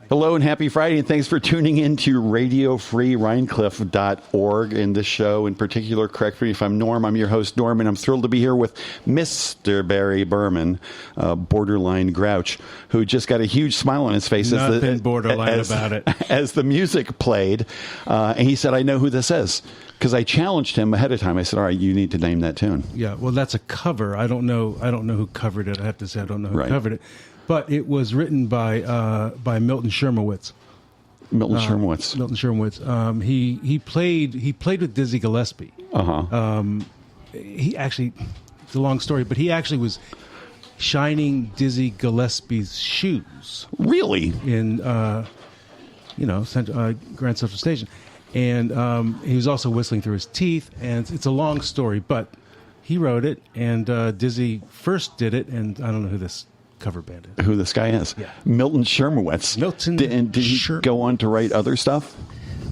Hello and happy Friday, and thanks for tuning in to RadioFreeRhinecliff.org. In this show in particular, correct me if I'm Norm, I'm your host, Norm, and I'm thrilled to be here with Mr. Barry Berman, borderline grouch, who just got a huge smile on his face Nothing borderline about it. As the music played, and he said, I know who this is. Because I challenged him ahead of time. I said, all right, you need to name that tune. Yeah, well, that's a cover. I don't know who covered it. I have to say I don't know who covered it. But it was written by Milton Shermowitz. Milton Shermowitz. Milton Shermowitz. He played with Dizzy Gillespie. He actually, it's a long story, but he actually was shining Dizzy Gillespie's shoes. Really? In Grand Central Station, and he was also whistling through his teeth. And it's a long story, but he wrote it, and Dizzy first did it, and I don't know who this cover band is. Who this guy is? Yeah. Milton Shermowitz. Milton. Did he go on to write other stuff?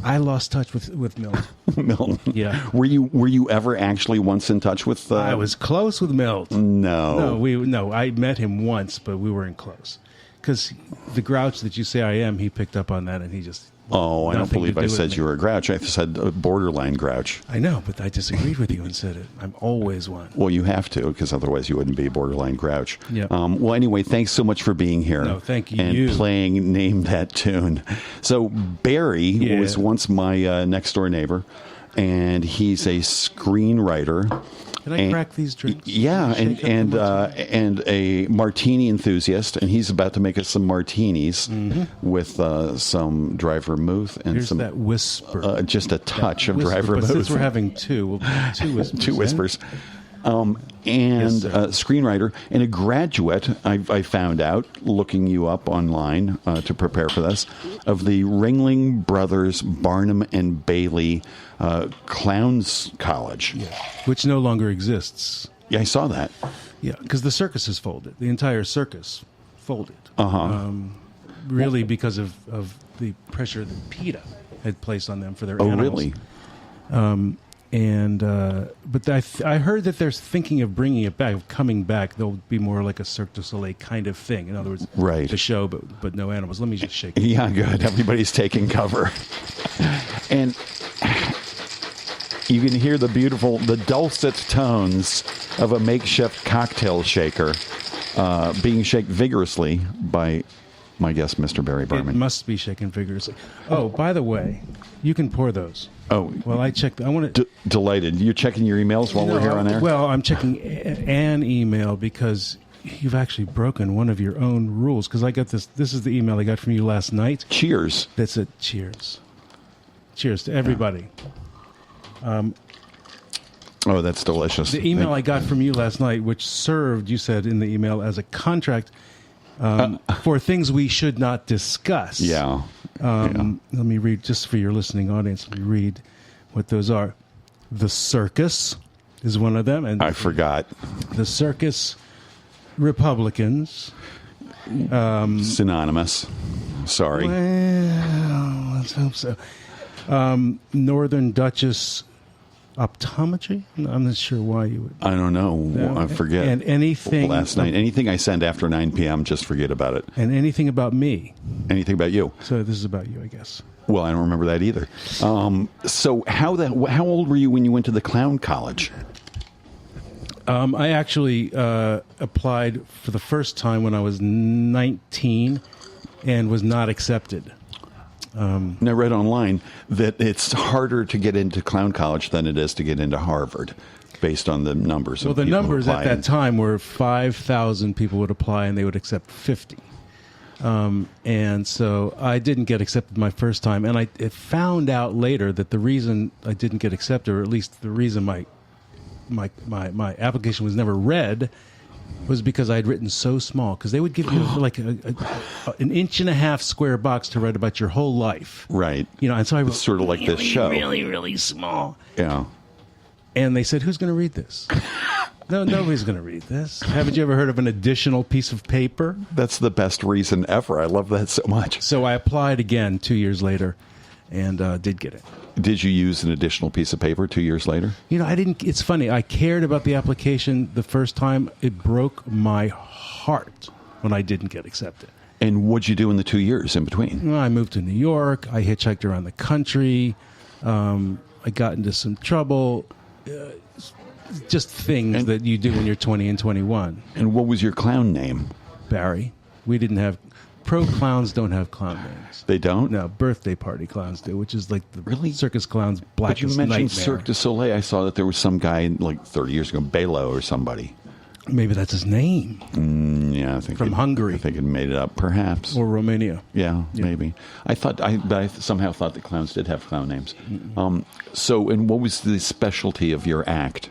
I lost touch with Milton. Milton. Yeah. Were you ever actually once in touch with? I was close with Milton. No. I met him once, but we weren't close. Because the grouch that you say I am, he picked up on that, and he just. Oh, I don't believe I said you were a grouch. I said a borderline grouch. I know, but I disagreed with you and said it. I'm always one. Well, you have to, because otherwise you wouldn't be a borderline grouch. Yeah. Well, anyway, thanks so much for being here. No, thank you. And playing Name That Tune. So Barry was once my next door neighbor, and he's a screenwriter. Can I crack these drinks? Yeah, and a martini enthusiast, and he's about to make us some martinis with some dry vermouth and Here's some that whisper, just a touch of dry vermouth. But since we're having two, we'll two whispers. Two whispers. Screenwriter and a graduate, I found out, looking you up online to prepare for this, of the Ringling Brothers Barnum and Bailey Clowns College. Yeah. Which no longer exists. Yeah, I saw that. Yeah, because the circus is folded. The entire circus folded. Really because of the pressure that PETA had placed on them for their animals. Really? But I heard that they're thinking of bringing it back, of coming back. They'll be more like a Cirque du Soleil kind of thing. In other words, the show, but no animals. Let me just shake it. Yeah, good. Everybody's taking cover. And you can hear the dulcet tones of a makeshift cocktail shaker being shaken vigorously by my guest, Mr. Barry Berman. It must be shaken vigorously. Oh, by the way, you can pour those. Oh, well, I checked. I want to. Delighted. You're checking your emails while we're here on air? Well, I'm checking an email because you've actually broken one of your own rules. Because I got this. This is the email I got from you last night. Cheers. That's it. Cheers. Cheers to everybody. Oh, that's delicious. The email I got from you last night, which served, you said in the email, as a contract for things we should not discuss. Yeah. Let me read, just for your listening audience, let me read what those are. The circus is one of them. And I forgot. The circus Republicans. Synonymous. Sorry. Well, let's hope so. Northern Duchess optometry? I'm not sure why you would. I don't know. I forget. And anything. Last night. Anything I send after 9 p.m., just forget about it. And anything about me. Anything about you. So this is about you, I guess. Well, I don't remember that either. So how old were you when you went to the clown college? I actually applied for the first time when I was 19 and was not accepted. And I read online that it's harder to get into clown college than it is to get into Harvard, based on the numbers. Well, the numbers at that time were 5,000 people would apply, and they would accept 50. And so I didn't get accepted my first time, and I found out later that the reason I didn't get accepted, or at least the reason my application was never read, was because I had written so small. Because they would give you like an 1.5-inch square box to write about your whole life. Right. And so I wrote sort of like this show. Really, really small. Yeah. And they said, who's going to read this? No, nobody's going to read this. Haven't you ever heard of an additional piece of paper? That's the best reason ever. I love that so much. So I applied again 2 years later and did get it. Did you use an additional piece of paper 2 years later? I didn't. It's funny. I cared about the application the first time. It broke my heart when I didn't get accepted. And what'd you do in the 2 years in between? Well, I moved to New York. I hitchhiked around the country. I got into some trouble. Just things that you do when you're 20 and 21. And what was your clown name? Barry. We didn't have... Pro clowns don't have clown names. They don't? No, birthday party clowns do, which is like the Really? circus clown's But blackest you mentioned nightmare. Cirque du Soleil. I saw that there was some guy like 30 years ago, Belo or somebody. Maybe that's his name. Yeah, I think From Hungary. I think it made it up, perhaps. Or Romania. Yeah, maybe. But I somehow thought that clowns did have clown names. So, and what was the specialty of your act?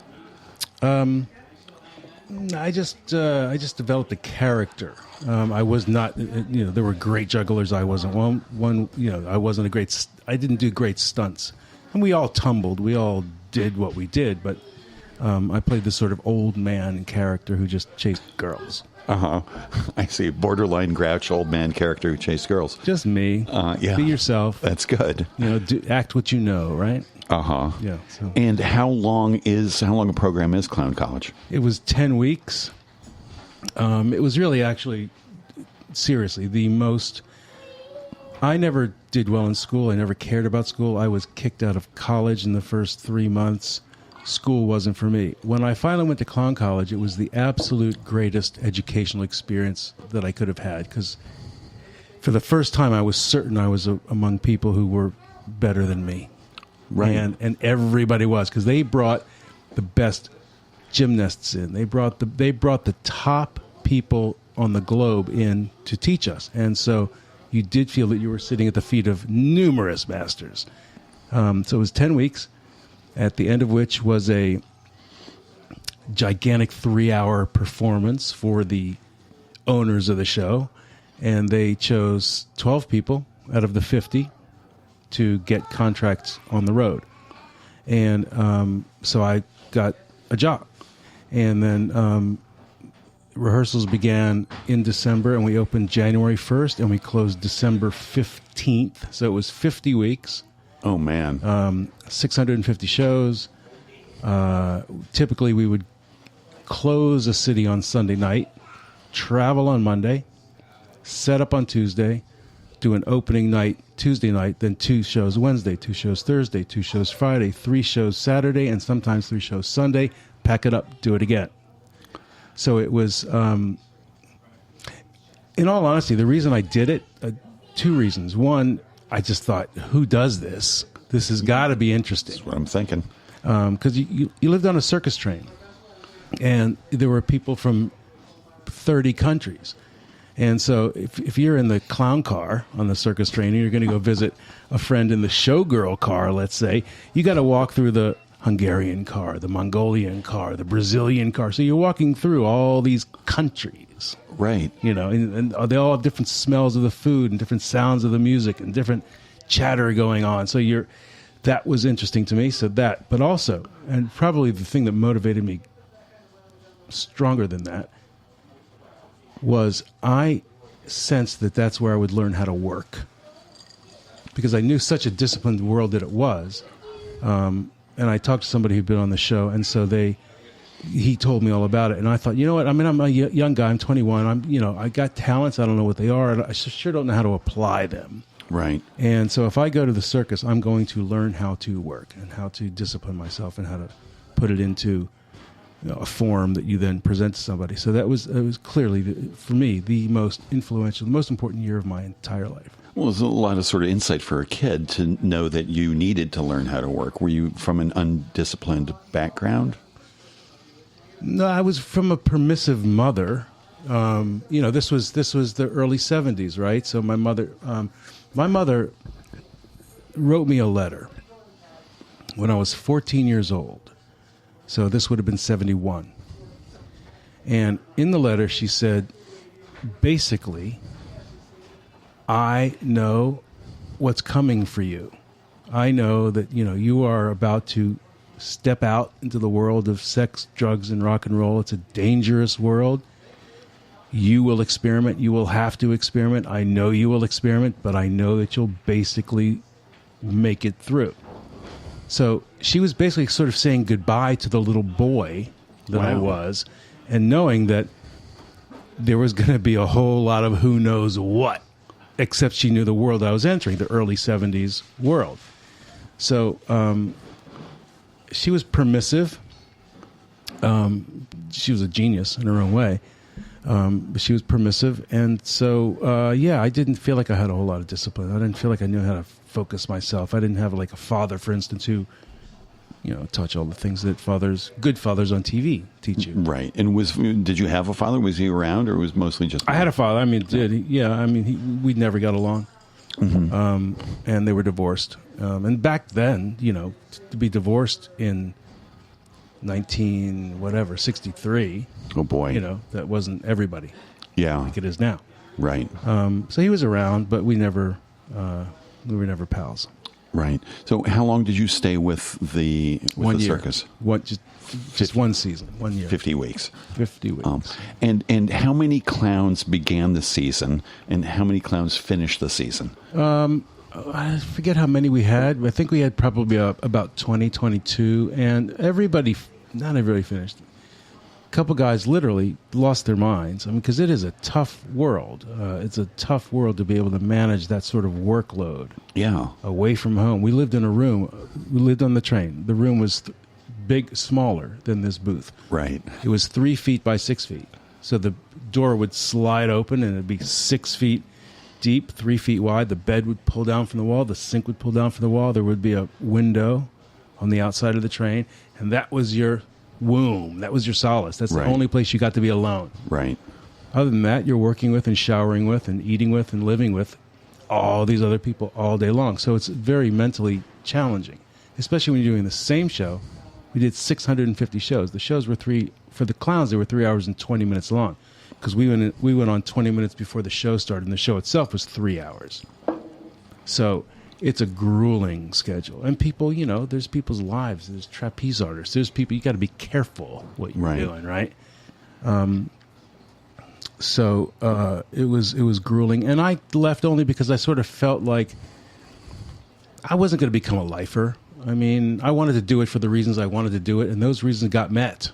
I just developed a character. I was not, there were great jugglers. I wasn't one. I wasn't a great. I didn't do great stunts, and we all tumbled. We all did what we did, but I played this sort of old man character who just chased girls. I see. Borderline grouch old man character who chased girls. Just me. Yeah. Be yourself. That's good. Act what you know, right? Yeah. So. And how long a program is Clown College? It was 10 weeks. It was really actually, seriously, the most... I never did well in school. I never cared about school. I was kicked out of college in the first 3 months. School wasn't for me. When I finally went to Clown College, it was the absolute greatest educational experience that I could have had, because for the first time I was certain I was among people who were better than me. Right. And everybody was, because they brought the best gymnasts in. They brought the top people on the globe in to teach us. And so you did feel that you were sitting at the feet of numerous masters. So it was 10 weeks, at the end of which was a gigantic 3-hour performance for the owners of the show. And they chose 12 people out of the 50 to get contracts on the road. And so I got a job. And then rehearsals began in December, and we opened January 1st, and we closed December 15th. So it was 50 weeks. Oh, man. 650 shows. Typically, we would close a city on Sunday night, travel on Monday, set up on Tuesday, do an opening night Tuesday night, then 2 shows Wednesday, 2 shows Thursday, 2 shows Friday, 3 shows Saturday, and sometimes 3 shows Sunday. Pack it up, do it again. So it was, in all honesty, the reason I did it, 2 reasons. One, I just thought, who does this? This has got to be interesting. That's what I'm thinking. Because you lived on a circus train, and there were people from 30 countries. And so if you're in the clown car on the circus train and you're going to go visit a friend in the showgirl car, let's say, you got to walk through the Hungarian car, the Mongolian car, the Brazilian car. So you're walking through all these countries. Right. And they all have different smells of the food and different sounds of the music and different chatter going on. So that was interesting to me. So that, but also, and probably the thing that motivated me stronger than that, was I sensed that that's where I would learn how to work, because I knew such a disciplined world that it was. And I talked to somebody who'd been on the show, and so he told me all about it. And I thought, you know what? I mean, I'm a young guy. I'm 21. I got talents. I don't know what they are. I sure don't know how to apply them. Right. And so if I go to the circus, I'm going to learn how to work and how to discipline myself and how to put it into a form that you then present to somebody. So it was clearly, for me, the most influential, the most important year of my entire life. Well, there's a lot of sort of insight for a kid to know that you needed to learn how to work. Were you from an undisciplined background? No, I was from a permissive mother. This was the early 70s, right? So my mother wrote me a letter when I was 14 years old. So this would have been 71. And in the letter, she said, basically, I know what's coming for you. I know that, you are about to step out into the world of sex, drugs, and rock and roll. It's a dangerous world. You will experiment. You will have to experiment. I know you will experiment, but I know that you'll basically make it through. So she was basically sort of saying goodbye to the little boy that I was, and knowing that there was going to be a whole lot of who knows what, except she knew the world I was entering, the early 70s world. So she was permissive. She was a genius in her own way. But she was permissive. And so, I didn't feel like I had a whole lot of discipline. I didn't feel like I knew how to focus myself. I didn't have like a father, for instance, who, taught you all the things that good fathers on TV teach you. Right. And did you have a father? Was he around, or was mostly just... I had a father. I mean, we never got along. Mm-hmm. And they were divorced. And back then, to be divorced in 63. Oh boy. That wasn't everybody. Yeah. Like it is now. Right. So he was around, but we were never pals. Right. So how long did you stay with the circus? Just one season, 1 year. 50 weeks. 50 weeks. And how many clowns began the season, and how many clowns finished the season? I forget how many we had. I think we had probably about 20, 22, and not everybody finished. A couple guys literally lost their minds. I mean, because it is a tough world. It's a tough world to be able to manage that sort of workload. Yeah. Away from home. We lived in a room. We lived on the train. The room was smaller than this booth. Right. It was 3 feet by 6 feet. So the door would slide open, and it'd be 6 feet deep, 3 feet wide. The bed would pull down from the wall. The sink would pull down from the wall. There would be a window on the outside of the train, and that was your womb. That was your solace. That's the only place you got to be alone. Right. Other than that, you're working with and showering with and eating with and living with all these other people all day long. So it's very mentally challenging, especially when you're doing the same show. We did 650 shows. The shows were for the clowns, they were 3 hours and 20 minutes long, because we went on 20 minutes before the show started, and the show itself was 3 hours. So it's a grueling schedule. And people, there's people's lives. There's trapeze artists. There's people, you got to be careful what you're doing, right? So it was grueling. And I left only because I sort of felt like I wasn't going to become a lifer. I mean, I wanted to do it for the reasons I wanted to do it, and those reasons got met.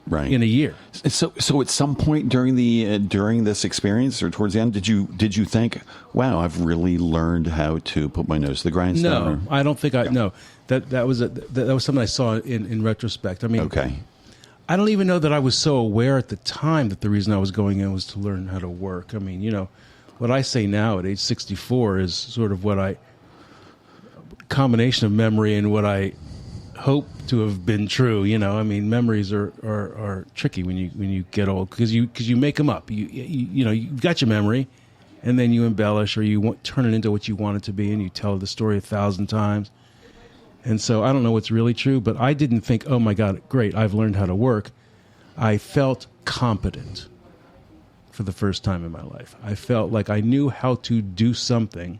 Right. In a year. So at some point during this experience or towards the end, did you think, wow, I've really learned how to put my nose to the grindstone? No, I don't think no. That was something I saw in retrospect. I mean, okay. I don't even know that I was so aware at the time that the reason I was going in was to learn how to work. I mean, what I say now at age 64 is sort of combination of memory and what I hope to have been true. I mean, memories are tricky when you get old, because you make them up. You've got your memory, and then you embellish, or you turn it into what you want it to be, and you tell the story 1,000 times. And so I don't know what's really true, but I didn't think, oh my God, great, I've learned how to work. I felt competent for the first time in my life. I felt like I knew how to do something,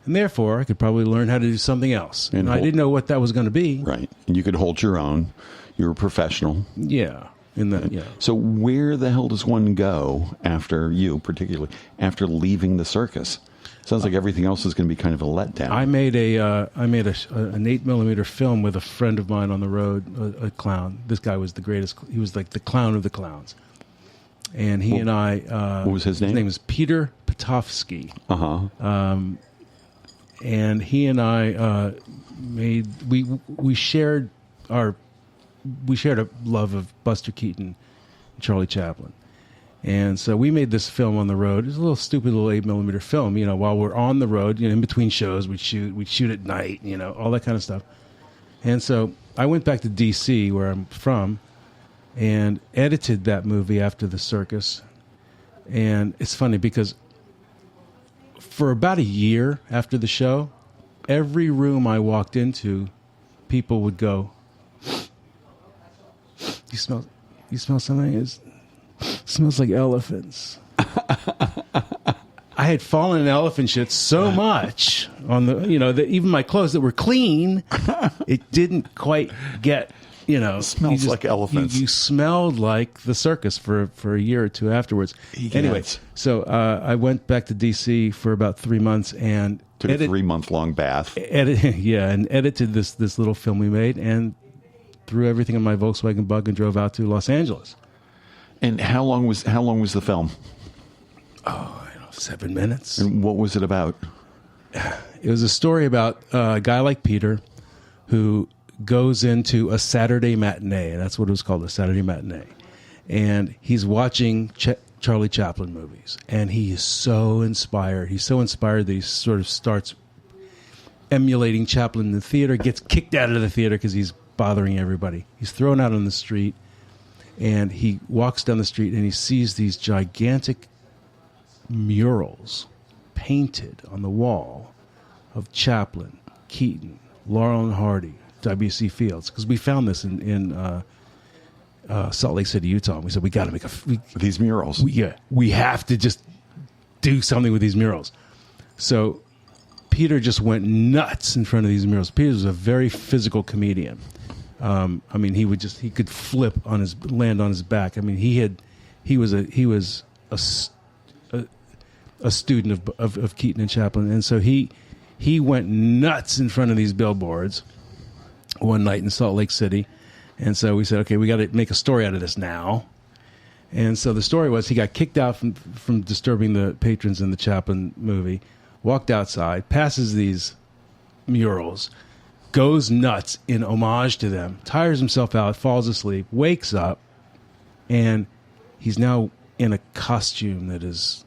and therefore I could probably learn how to do something else. And I didn't know what that was going to be. Right. And you could hold your own. You were a professional. Yeah. So where the hell does one go particularly after leaving the circus? Sounds like everything else is going to be kind of a letdown. I made an 8mm film with a friend of mine on the road, a clown. This guy was the greatest. He was like the clown of the clowns. And he and I... what was his name? His name was Peter Petofsky. Uh-huh. And he and I we shared a love of Buster Keaton and Charlie Chaplin. And so we made this film on the road. It was a little stupid little 8mm film, while we're on the road, in between shows, we'd shoot at night, all that kind of stuff. And so I went back to D.C., where I'm from, and edited that movie after the circus. And it's funny because for about a year after the show, every room I walked into, people would go, You smell something? It smells like elephants. I had fallen in elephant shit so much on even my clothes that were clean, it didn't quite get, It smells like elephants. You smelled like the circus for a year or two afterwards. Yes. Anyway, so I went back to D.C. for about 3 months and took a 3-month-long bath. And edited this little film we made, and threw everything in my Volkswagen Bug and drove out to Los Angeles. And how long was the film? Oh, I don't know, 7 minutes. And what was it about? It was a story about a guy like Peter who goes into a Saturday matinee. That's what it was called, a Saturday matinee. And he's watching Charlie Chaplin movies. And he is so inspired. He's so inspired that he sort of starts emulating Chaplin in the theater, gets kicked out of the theater because he's bothering everybody. He's thrown out on the street, and he walks down the street and he sees these gigantic murals painted on the wall of Chaplin, Keaton, Laurel and Hardy, W.C. Fields. Because we found this in Salt Lake City, Utah. And we said, we got to make These murals. We have to just do something with these murals. So Peter just went nuts in front of these murals. Peter was a very physical comedian. I mean, he could flip land on his back. I mean, he was a student of Keaton and Chaplin, and so he went nuts in front of these billboards one night in Salt Lake City, and so we said, okay, we got to make a story out of this now. And so the story was he got kicked out from disturbing the patrons in the Chaplin movie, walked outside, passes these murals, goes nuts in homage to them, tires himself out, falls asleep, wakes up, and he's now in a costume that is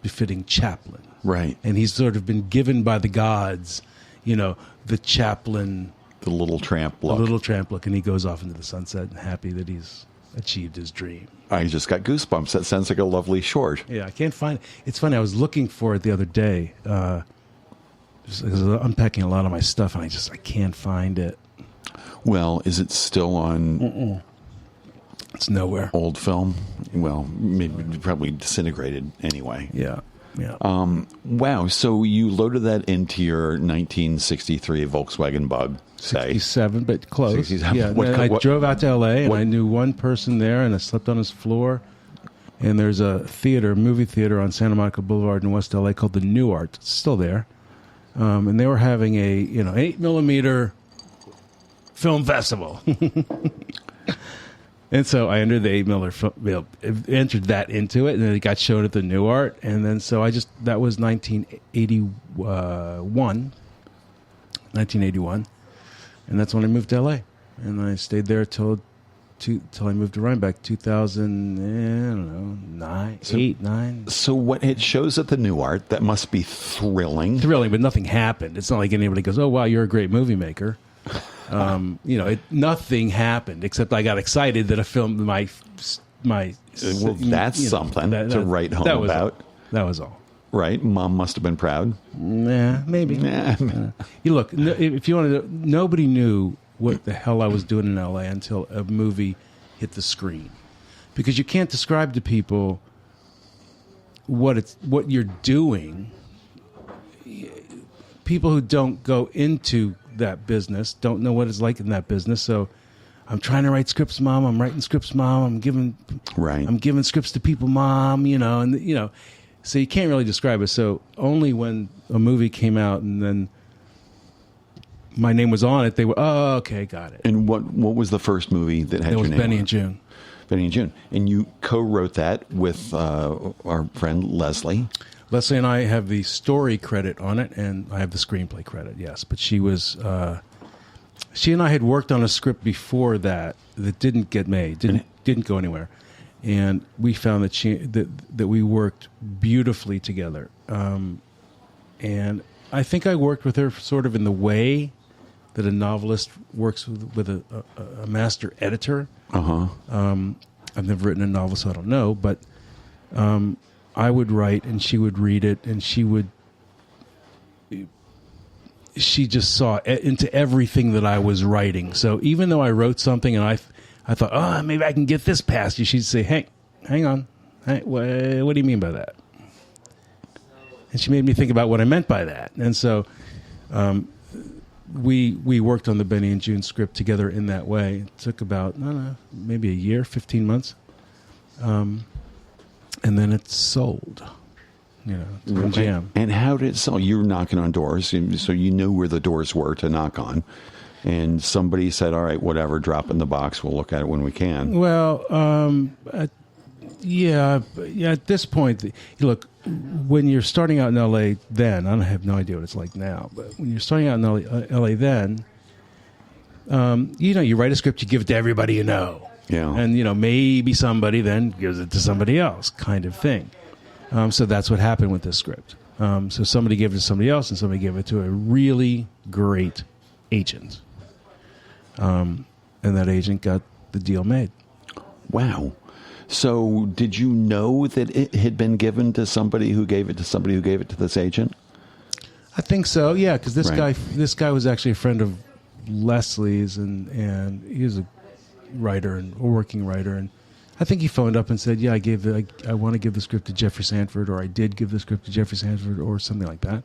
befitting Chaplin. Right. And he's sort of been given by the gods, the Chaplin... The little tramp look. The little tramp look, and he goes off into the sunset and happy that he's achieved his dream. I just got goosebumps. That sounds like a lovely short. Yeah, I can't find it. It's funny, I was looking for it the other day, just because I was unpacking a lot of my stuff, and I can't find it. Well, is it still on... It's nowhere. Old film? Well, maybe probably disintegrated anyway. Yeah. Wow. So you loaded that into your 1963 Volkswagen Bug, say? 67, but close. 67. Yeah. I drove out to L.A., and I knew one person there, and I slept on his floor. And there's a movie theater on Santa Monica Boulevard in West L.A. called the New Art. It's still there. And they were having a 8mm film festival. And so I entered the 8mm entered that into it, and then it got shown at the New Art, and then so that was 1981, and that's when I moved to LA, and I stayed there till I moved to Rhinebeck, 2009, 9. So what it shows at the New Art, that must be thrilling. Thrilling, but nothing happened. It's not like anybody goes, "Oh wow, you're a great movie maker." Nothing happened except I got excited that a film Well, that's something to write home about. That was all. Right? Mom must have been proud. Nah, maybe. You look, if you want to, nobody knew what the hell I was doing in LA until a movie hit the screen, because you can't describe to people what you're doing. People who don't go into that business don't know what it's like in that business. So I'm trying to write scripts, Mom. I'm writing scripts, Mom. I'm giving scripts to people, Mom, so you can't really describe it. So only when a movie came out and then my name was on it, they were, oh, okay, got it. And what was the first movie that had your name? It was Benny and Joon. Benny and Joon. And you co-wrote that with our friend Leslie. Leslie and I have the story credit on it, and I have the screenplay credit, yes. But she and I had worked on a script before that didn't get made, didn't go anywhere. And we found that we worked beautifully together. And I think I worked with her sort of in the way that a novelist works with a master editor. Uh-huh. I've never written a novel, so I don't know, but... I would write and she would read it, and she just saw into everything that I was writing. So even though I wrote something and I thought, oh, maybe I can get this past you, she'd say, hey, hang on. Hey, what do you mean by that? And she made me think about what I meant by that. And so we worked on the Benny and Joon script together in that way. It took about, I don't know, maybe a year, 15 months. And then it's sold, to MGM. And how did it sell? You were knocking on doors, so you knew where the doors were to knock on. And somebody said, all right, whatever, drop in the box. We'll look at it when we can. Well, Yeah, at this point, look, when you're starting out in L.A. then, I have no idea what it's like now, but when you're starting out in L.A. then, you write a script, you give it to everybody you know. Yeah. And, maybe somebody then gives it to somebody else kind of thing. So that's what happened with this script. So somebody gave it to somebody else, and somebody gave it to a really great agent. And that agent got the deal made. Wow. So did you know that it had been given to somebody who gave it to somebody who gave it to this agent? I think so, yeah, because this Right. guy was actually a friend of Leslie's, and he was a writer and a working writer, and I think he phoned up and said, yeah, I want to give the script to Jeffrey Sanford, or I did give the script to Jeffrey Sanford, or something like that.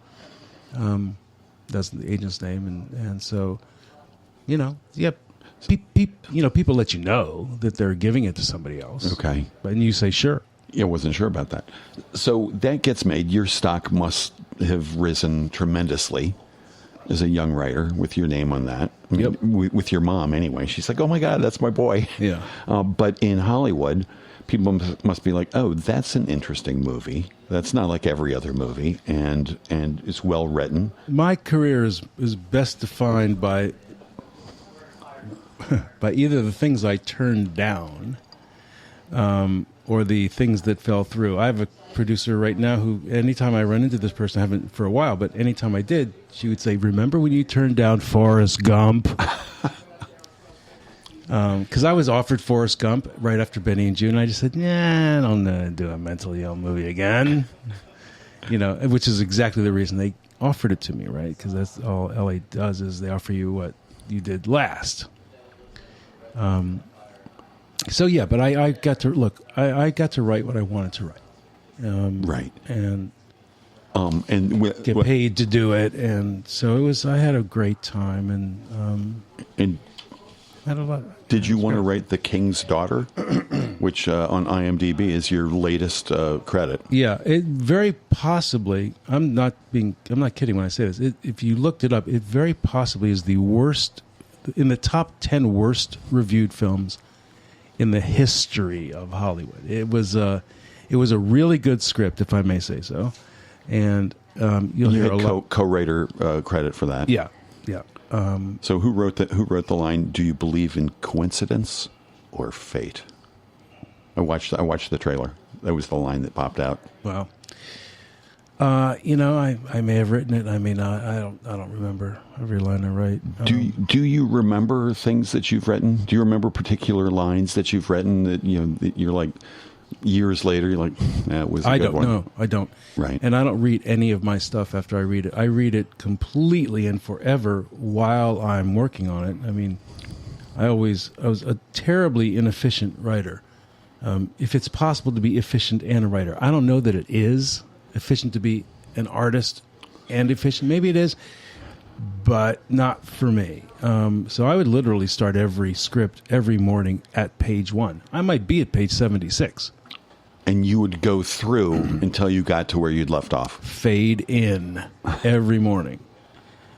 That's the agent's name, and so, yep. People let you know that they're giving it to somebody else. Okay. And you say, sure. Yeah, I wasn't sure about that. So that gets made. Your stock must have risen tremendously as a young writer with your name on that. I mean, Yep. With your mom, anyway. She's like, oh, my God, that's my boy. Yeah. But in Hollywood, people must be like, oh, that's an interesting movie. That's not like every other movie, and it's well written. My career is best defined by either the things I turned down or the things that fell through. I have a producer right now who, anytime I run into this person, I haven't for a while, but anytime I did, she would say, remember when you turned down Forrest Gump? Because I was offered Forrest Gump right after Benny and Joon. I just said, nah, I don't do a mentally ill movie again. Which is exactly the reason they offered it to me, right? Because that's all LA does, is they offer you what you did last. So yeah, but I got to look. I got to write what I wanted to write, Right. and And get paid to do it, and so it was. I had a great time, and had a lot. did you want to write The King's Daughter, which on IMDb is your latest credit? Yeah, it very possibly. I'm not kidding when I say this. If you looked it up, it very possibly is the worst in the top 10 worst reviewed films in the history of Hollywood. It was a really good script, if I may say so, and you'll You hear had a lot. co-writer credit for that. Yeah. So who wrote the line? Do you believe in coincidence or fate? I watched the trailer. That was the line that popped out. Wow. I may have written it. I may not. I don't remember every line I write. Do you remember things that you've written? Do you remember particular lines that you've written that that you're like years later you're like, that was a good one? No, I don't. Right. And I don't read any of my stuff after I read it. I read it completely and forever while I'm working on it. I mean, I was a terribly inefficient writer. If it's possible to be efficient and a writer, I don't know that it is efficient to be an artist and efficient. Maybe it is, but not for me. So I would literally start every script every morning at page 1. I might be at page 76. And you would go through until you got to where you'd left off. Fade in every morning.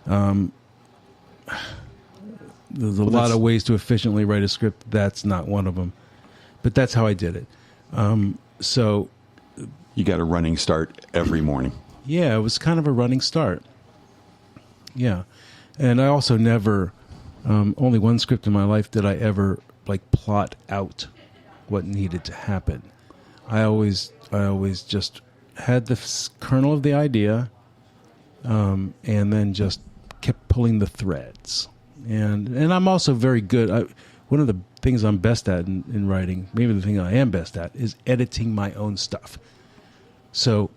There's a lot of ways to efficiently write a script. That's not one of them. But that's how I did it. So You got a running start every morning. yeah, it was kind of a running start. Yeah. And I also never, only one script in my life did I ever plot out what needed to happen. I always just had the kernel of the idea, and then just kept pulling the threads. And I'm also very good. One of the things I'm best at in writing, maybe the thing I am best at, is editing my own stuff. So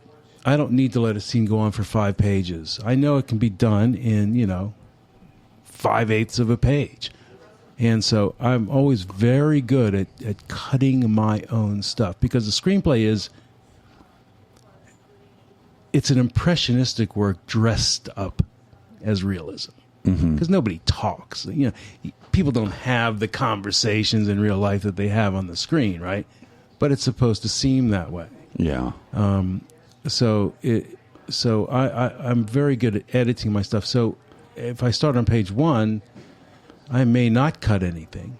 I don't need to let a scene go on for 5 pages. I know it can be done in 5/8 of a page. And so I'm always very good at cutting my own stuff, because the screenplay it's an impressionistic work dressed up as realism. Because nobody talks. People don't have the conversations in real life that they have on the screen, right? But it's supposed to seem that way. Yeah. So I'm very good at editing my stuff. So if I start on page 1, I may not cut anything,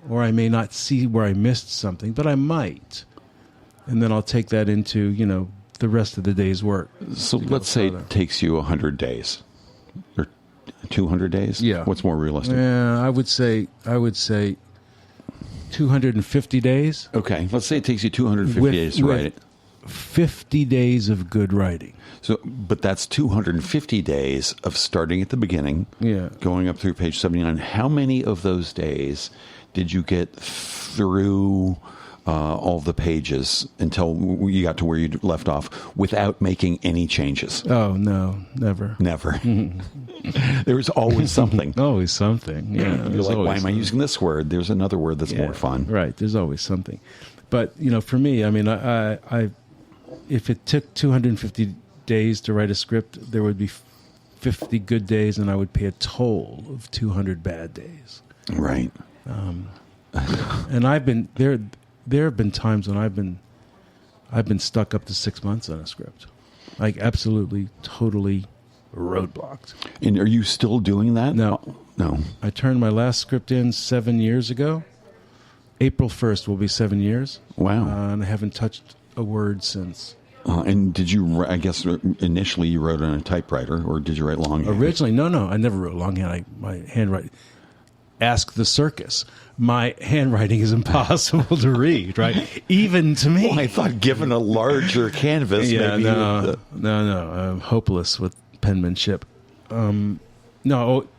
or I may not see where I missed something, but I might. and then I'll take that into the rest of the day's work. So let's say it takes you 100 days or 200 days. Yeah. What's more realistic? I would say 250 days. Okay. Let's say it takes you 250 days to write it. 50 days of good writing. So, but that's 250 days of starting at the beginning, going up through page 79. How many of those days did you get through all the pages until you got to where you left off without making any changes? Oh, no, never. Never. There was always something. Always something, yeah. You're like, why am I using this word? There's another word that's more fun. Right, there's always something. But, for me, I mean, I if it took 250 days to write a script, there would be 50 good days, and I would pay a toll of 200 bad days. Right. And I've been there. There have been times when I've been stuck up to 6 months on a script, like absolutely, totally roadblocked. And are you still doing that? No. I turned my last script in 7 years ago. April 1st will be 7 years. Wow. And I haven't touched a word since. And did you, I guess initially you wrote on a typewriter, or did you write longhand? Originally, no, I never wrote longhand. My handwriting, ask the circus. My handwriting is impossible to read, right? Even to me. Well, I thought given a larger canvas, maybe. No, I'm hopeless with penmanship.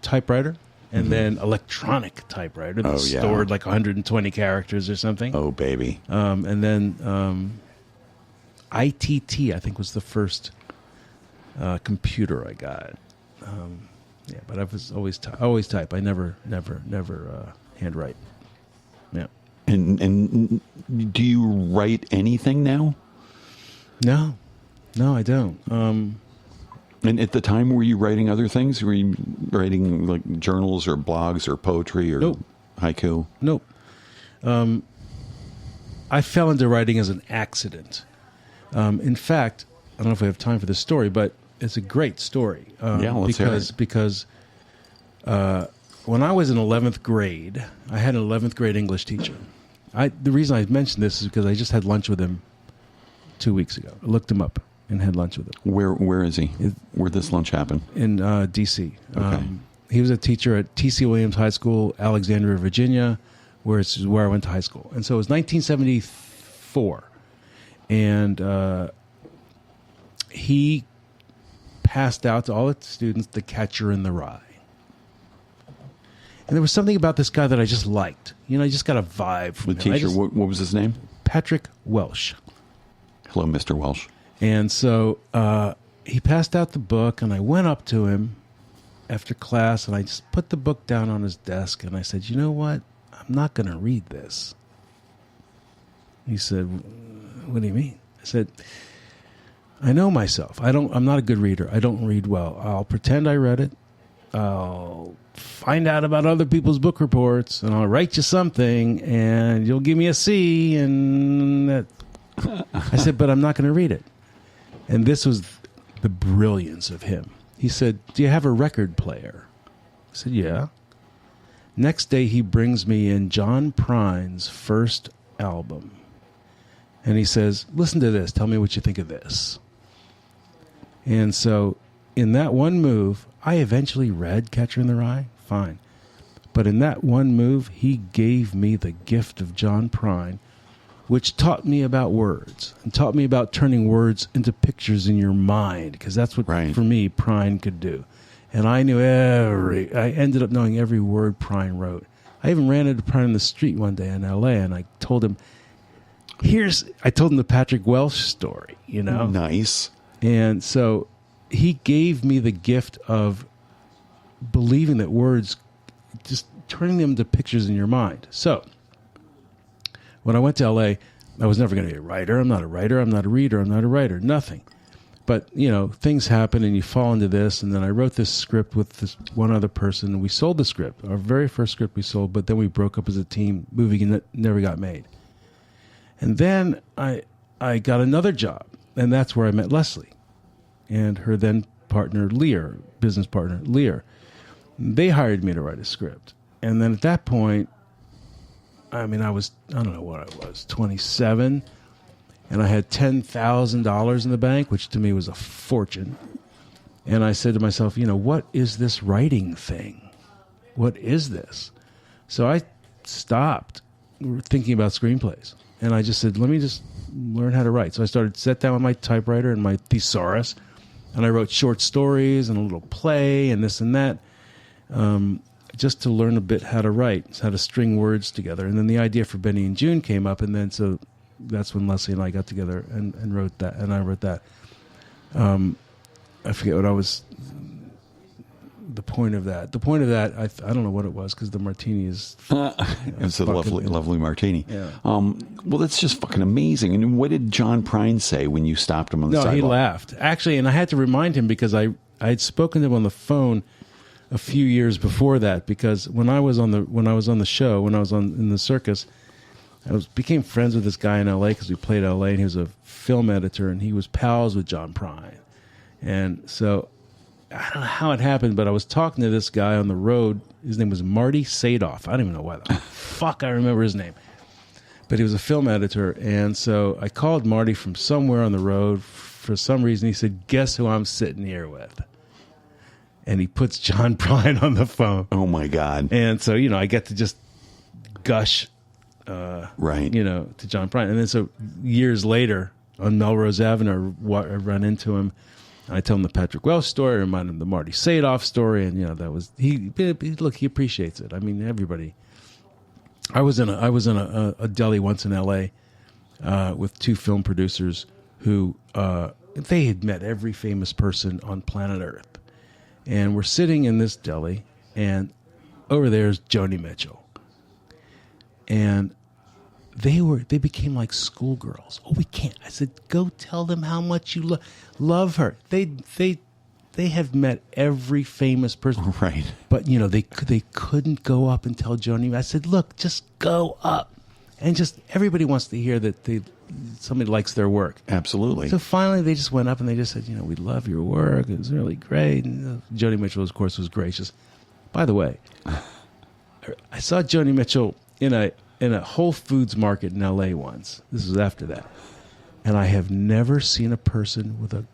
Typewriter, and then electronic typewriter that stored like 120 characters or something. Oh, baby. And then ITT, I think, was the first computer I got. But I was always type. I never handwrite. Yeah. And do you write anything now? No, I don't. And at the time, were you writing other things? Were you writing like journals or blogs or poetry or haiku? Nope. I fell into writing as an accident. In fact, I don't know if we have time for this story, but it's a great story. Let's hear it. Because when I was in 11th grade, I had an 11th grade English teacher. The reason I mentioned this is because I just had lunch with him 2 weeks ago. I looked him up and had lunch with him. Where is he? Where'd this lunch happen? In D.C. Okay. He was a teacher at T.C. Williams High School, Alexandria, Virginia, where I went to high school. And so it was 1974. And he passed out to all the students The Catcher in the Rye. And there was something about this guy that I just liked. I just got a vibe from the him. teacher, what was his name? Patrick Welsh. Hello, Mr. Welsh. And so he passed out the book, and I went up to him after class, and I just put the book down on his desk, and I said, "You know what? I'm not going to read this." He said, "What do you mean?" I said, "I know myself. I'm not a good reader. I don't read well. I'll pretend I read it. I'll find out about other people's book reports, and I'll write you something, and you'll give me a C." And that. I said, "But I'm not going to read it." And this was the brilliance of him. He said, "Do you have a record player?" I said, "Yeah." Next day, he brings me in John Prine's first album. And he says, "Listen to this. Tell me what you think of this." And so in that one move, I eventually read Catcher in the Rye. Fine. But in that one move, he gave me the gift of John Prine, which taught me about words and taught me about turning words into pictures in your mind, because that's what, for me, Prine could do. And I ended up knowing every word Prine wrote. I even ran into Prine in the street one day in L.A., and I told him, I told him the Patrick Welsh story, Nice. And so he gave me the gift of believing that words, just turning them to pictures in your mind. So when I went to L.A., I was never going to be a writer. I'm not a writer. I'm not a reader. I'm not a writer. Nothing. But, things happen and you fall into this. And then I wrote this script with this one other person. And we sold the script, our very first script we sold. But then we broke up as a team. Movie never got made. And then I got another job. And that's where I met Leslie and her then partner, Lear, business partner, Lear. They hired me to write a script. And then at that point, I don't know what I was, 27. and I had $10,000 in the bank, which to me was a fortune. And I said to myself, what is this writing thing? What is this? So I stopped thinking about screenplays. And I just said, let me just learn how to write. So I sat down with my typewriter and my thesaurus, and I wrote short stories and a little play and this and that, just to learn a bit how to write, how to string words together. And then the idea for Benny and Joon came up, and then so that's when Leslie and I got together and wrote that. And I wrote that. I forget what I was. The point of that. I don't know what it was, because the martini is. It's a lovely martini. Yeah. Well, that's just fucking amazing. And what did John Prine say when you stopped him on the sidewalk? No, he laughed actually, and I had to remind him, because I had spoken to him on the phone a few years before that, because when I was on the show, in the circus, became friends with this guy in L.A. because we played L.A. and he was a film editor, and he was pals with John Prine, and so. I don't know how it happened, but I was talking to this guy on the road. His name was Marty Sadoff. I don't even know why the fuck I remember his name. But he was a film editor, and so I called Marty from somewhere on the road. For some reason, he said, guess who I'm sitting here with? And he puts John Prine on the phone. Oh, my God. And so, I get to just gush, right. To John Prine. And then so years later, on Melrose Avenue, I run into him. I tell him the Patrick Welsh story, remind him the Marty Sadoff story, and that was he appreciates it. I mean, everybody. I was in a deli once in L.A. With two film producers who they had met every famous person on planet Earth, and we're sitting in this deli, and over there's Joni Mitchell, and they became like schoolgirls. Oh, we can't. I said, go tell them how much you love her. They have met every famous person, right? But they couldn't go up and tell Joni. I said, look, just go up, and just everybody wants to hear that somebody likes their work. Absolutely. So finally, they just went up and they just said, we love your work. It was really great. And Joni Mitchell, of course, was gracious. By the way, I saw Joni Mitchell in a Whole Foods market in L.A. once. This was after that. And I have never seen a person with a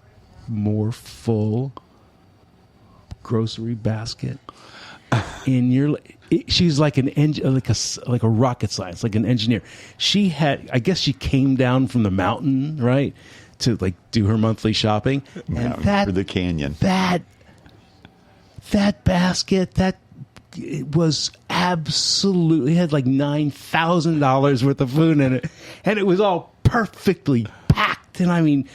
more full grocery basket in your... She's like like a rocket science, like an engineer. I guess she came down from the mountain, right, to like do her monthly shopping. And for the canyon. That basket, it was absolutely, it had like $9,000 worth of food in it, and it was all perfectly packed. And I mean,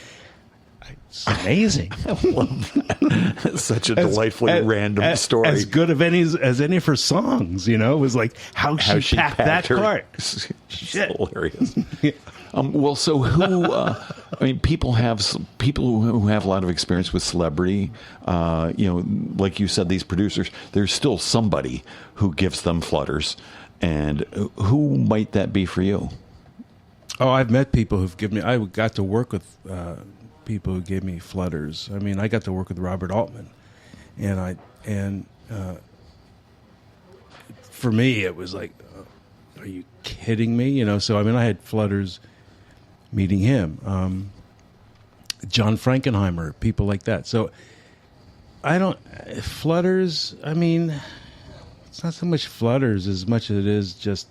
it's amazing. I love that. Such a delightfully random story. As good as any of her songs, it was like how she packed that cart. Shit, hilarious. Well, so who? People who have a lot of experience with celebrity. Like you said, these producers. There's still somebody who gives them flutters, and who might that be for you? Oh, I've met people who've given me. I got to work with people who gave me flutters. I mean, I got to work with Robert Altman, and for me, it was like, are you kidding me? So I mean, I had flutters meeting him, John Frankenheimer, people like that. So flutters. I mean, it's not so much flutters as much as it is just.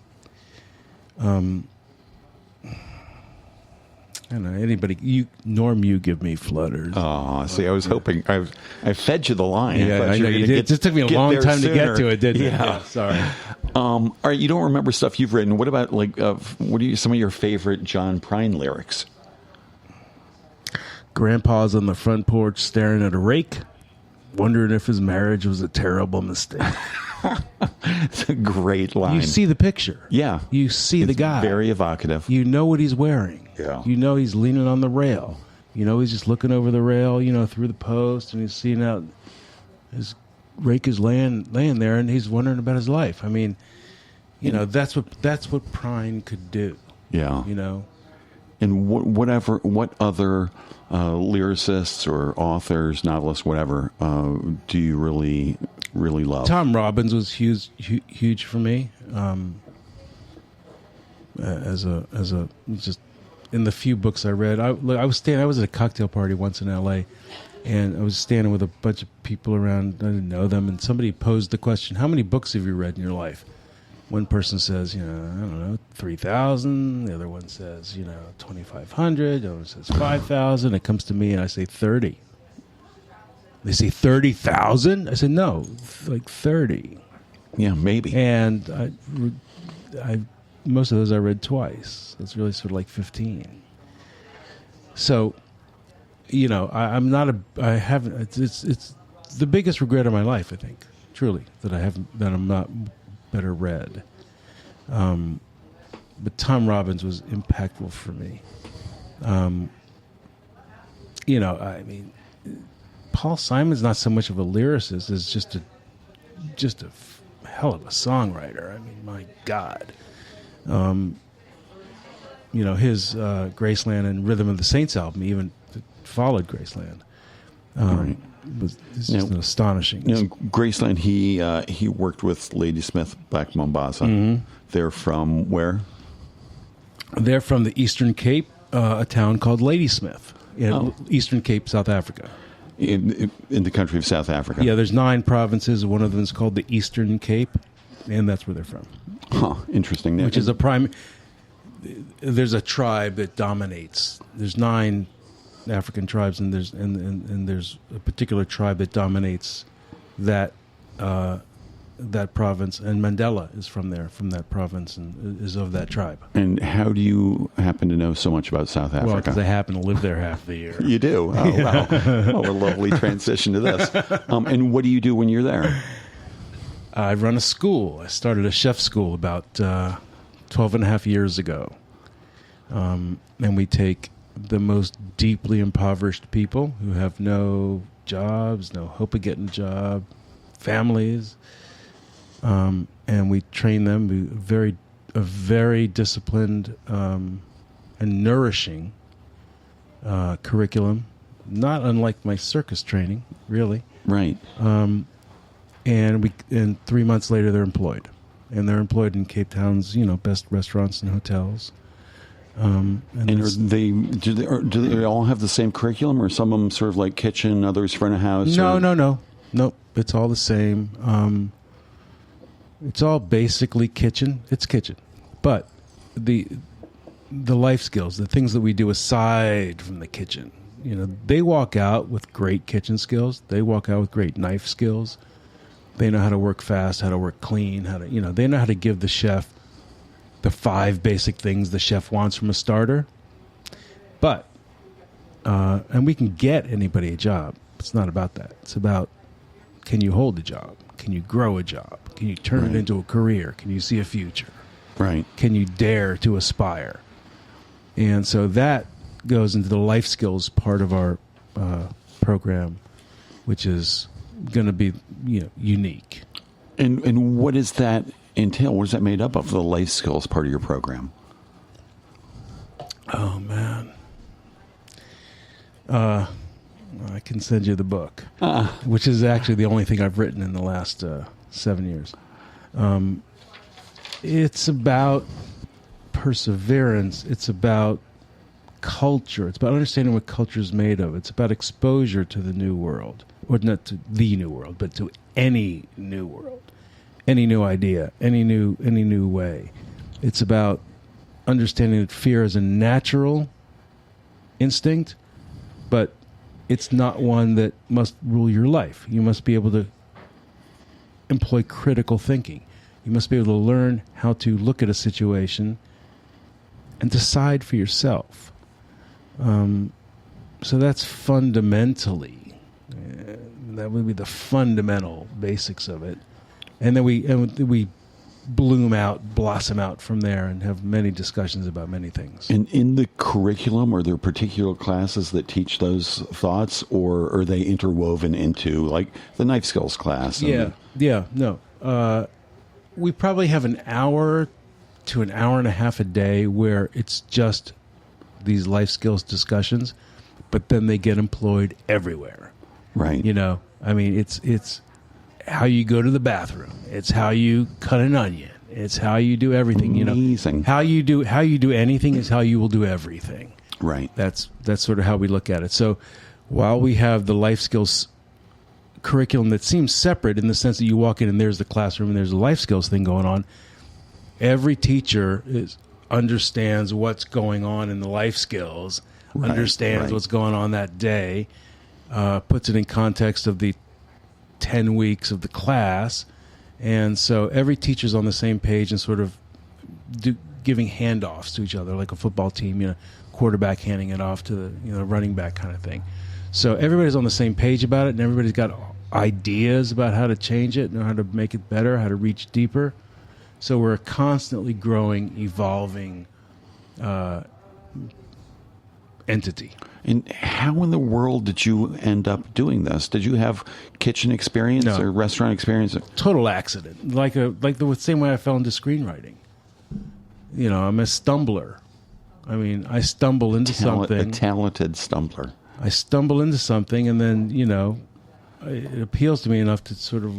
I don't know, anybody. Norm, you give me flutters. Oh, see, I was hoping. I fed you the line. Yeah, I know you did. It just took me a long time to get to it, didn't it? Yeah. Sorry. All right, you don't remember stuff you've written. What about what are some of your favorite John Prine lyrics? Grandpa's on the front porch staring at a rake, wondering if his marriage was a terrible mistake. It's a great line. You see the picture. Yeah. You see the guy. Very evocative. You know what he's wearing. Yeah. You know he's leaning on the rail. You know he's just looking over the rail, through the post, and he's seeing out his rake is laying there, and he's wondering about his life. I mean, that's what Prine could do. Yeah. And what other lyricists or authors, novelists, whatever, do you really, really love? Tom Robbins was huge for me. As a just in the few books I read. I was at a cocktail party once in L.A., and I was standing with a bunch of people around. I didn't know them, and somebody posed the question, "How many books have you read in your life?" One person says, I don't know, 3,000. The other one says, 2,500. The other one says 5,000. It comes to me, and I say 30. They say 30,000. I said no, like 30. Yeah, maybe. And I most of those I read twice. It's really sort of like 15. So, I'm not I haven't. It's the biggest regret of my life, I think, truly, that I'm not better read. But Tom Robbins was impactful for me. Paul Simon's not so much of a lyricist as just a hell of a songwriter. I mean, my God. His Graceland and Rhythm of the Saints album even followed Graceland. It's just astonishing. Graceland, he worked with Ladysmith Black Mombasa. Mm-hmm. They're from where? They're from the Eastern Cape, a town called Ladysmith, Eastern Cape, South Africa. In the country of South Africa. Yeah, there's 9 provinces. One of them is called the Eastern Cape, and that's where they're from. Huh, interesting. Which is there's a tribe that dominates. There's 9 African tribes, and there's a particular tribe that dominates that province, and Mandela is from that province and is of that tribe. And how do you happen to know so much about South Africa? Well, because I happen to live there half the year. You do? Oh, wow. What a lovely transition to this. And what do you do when you're there? I run a school. I started a chef school about 12 and a half years ago. And we take the most deeply impoverished people who have no jobs, no hope of getting a job, families, and we train them. A very disciplined and nourishing curriculum, not unlike my circus training, really. Right. And 3 months later they're employed, and they're employed in Cape Town's best restaurants and hotels. And do they all have the same curriculum, or some of them sort of like kitchen, others front of house? No. Nope. It's all the same. It's all basically kitchen. It's kitchen, but the life skills, the things that we do aside from the kitchen, they walk out with great kitchen skills. They walk out with great knife skills. They know how to work fast, how to work clean, they know how to give the chef the 5 basic things the chef wants from a starter. But, and we can get anybody a job. It's not about that. It's about, can you hold a job? Can you grow a job? Can you turn it into a career? Can you see a future? Right. Can you dare to aspire? And so that goes into the life skills part of our program, which is going to be unique. And what does that entail? What is that made up of, the life skills part of your program? Oh, man. I can send you the book, which is actually the only thing I've written in the last 7 years. It's about perseverance. It's about culture. It's about understanding what culture is made of. It's about exposure to the new world, or not to the new world, but to any new world, any new idea, any new way. It's about understanding that fear is a natural instinct, but it's not one that must rule your life. You must be able to employ critical thinking. You must be able to learn how to look at a situation and decide for yourself. So that's fundamentally, that would be the fundamental basics of it. And then we blossom out from there and have many discussions about many things. And in the curriculum, are there particular classes that teach those thoughts, or are they interwoven into, like, the knife skills class? No. We probably have an hour to an hour and a half a day where it's just these life skills discussions, but then they get employed everywhere. Right. I mean, it's how you go to the bathroom. It's how you cut an onion. It's how you do everything. Amazing. How you do anything is how you will do everything. Right. That's sort of how we look at it. So while we have the life skills curriculum that seems separate in the sense that you walk in and there's the classroom and there's a life skills thing going on, every teacher understands what's going on in the life skills, understands what's going on that day, puts it in context of the 10 weeks of the class. And so every teacher's on the same page and sort of giving handoffs to each other, like a football team, quarterback handing it off to the running back kind of thing. So everybody's on the same page about it, and everybody's got ideas about how to change it, how to make it better, how to reach deeper. So we're a constantly growing, evolving entity. And how in the world did you end up doing this? Did you have kitchen experience or restaurant experience? Total accident, like the same way I fell into screenwriting. I'm a stumbler. I mean, I stumble into something. A talented stumbler. I stumble into something, and then it appeals to me enough to sort of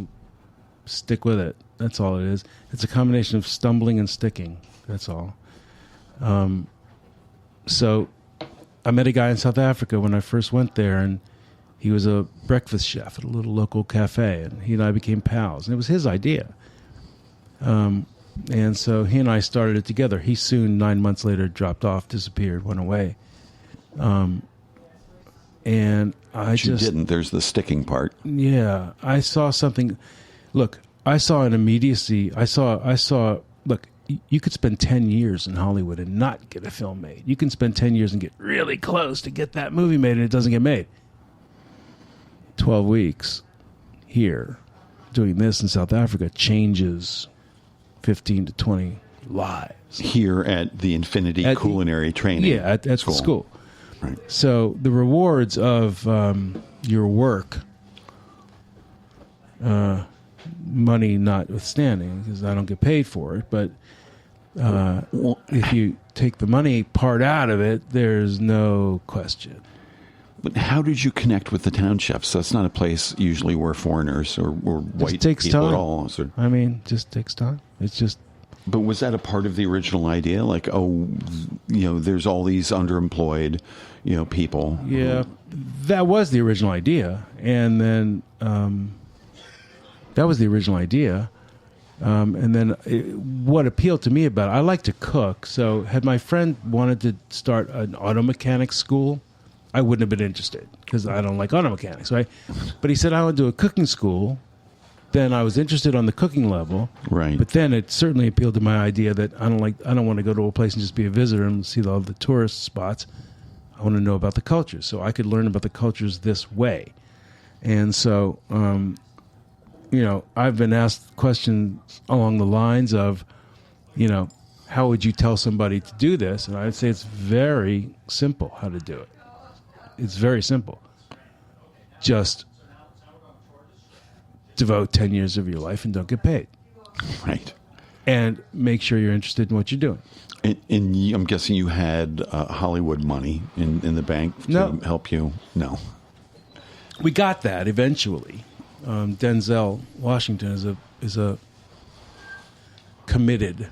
stick with it. That's all it is. It's a combination of stumbling and sticking. That's all. So I met a guy in South Africa when I first went there, and he was a breakfast chef at a little local cafe, and he and I became pals. And it was his idea. And so he and I started it together. He soon, 9 months later, dropped off, disappeared, went away. And I you didn't. There's the sticking part. Yeah. I saw something. Look, I saw an immediacy. I saw, look, you could spend 10 years in Hollywood and not get a film made. You can spend 10 years and get really close to get that movie made, and it doesn't get made. 12 weeks here doing this in South Africa changes 15 to 20 lives. Here at the Infinity Culinary Training. Yeah, at the school. Right. So the rewards of your work, money notwithstanding, because I don't get paid for it, but if you take the money part out of it, there's no question. But how did you connect with the townships? That's not a place usually where foreigners or white people time. at all. So. I mean, just takes time. It's just. But was that a part of the original idea? Like, there's all these underemployed, people. Yeah, that was the original idea, and then that was the original idea, and then what appealed to me about it, I like to cook. So, had my friend wanted to start an auto mechanics school, I wouldn't have been interested because I don't like auto mechanics, right? But he said I would do a cooking school. Then I was interested on the cooking level, right? But then it certainly appealed to my idea that I don't want to go to a place and just be a visitor and see all the tourist spots. I want to know about the cultures, so I could learn about the cultures this way. And so, I've been asked questions along the lines of, how would you tell somebody to do this? And I'd say it's very simple how to do it. It's very simple. Just devote 10 years of your life and don't get paid. Right. And make sure you're interested in what you're doing. And I'm guessing you had Hollywood money in the bank to help you? No. We got that eventually. Denzel Washington is a committed,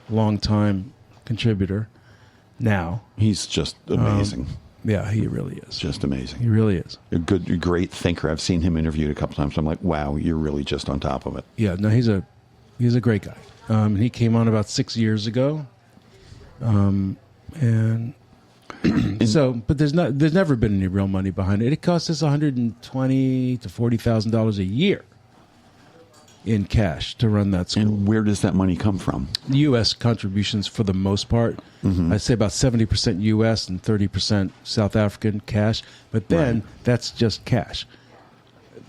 long-time contributor now. He's just amazing. Yeah, he really is. Just amazing. He really is. A great thinker. I've seen him interviewed a couple times. I'm like, wow, you're really just on top of it. Yeah, no, he's a great guy. He came on about 6 years ago, and so, but there's never been any real money behind it. It costs us $120,000 to $40,000 a year in cash to run that school. And where does that money come from? U.S. contributions for the most part. Mm-hmm. I'd say about 70% U.S. and 30% South African cash. But then that's just cash.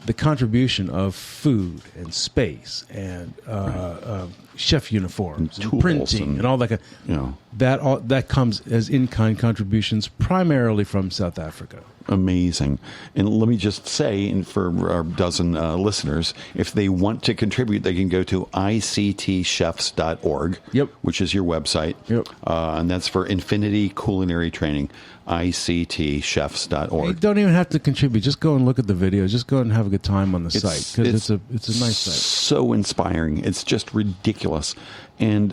The contribution of food and space and chef uniforms and printing and all that that comes as in-kind contributions primarily from South Africa. Amazing. And let me just say, and for our dozen listeners, if they want to contribute, they can go to ictchefs.org, which is your website. And that's for Infinity Culinary Training, ictchefs.org. You don't even have to contribute. Just go and look at the video. Just go and have a good time on the site, because it's a nice site. So inspiring. It's just ridiculous. And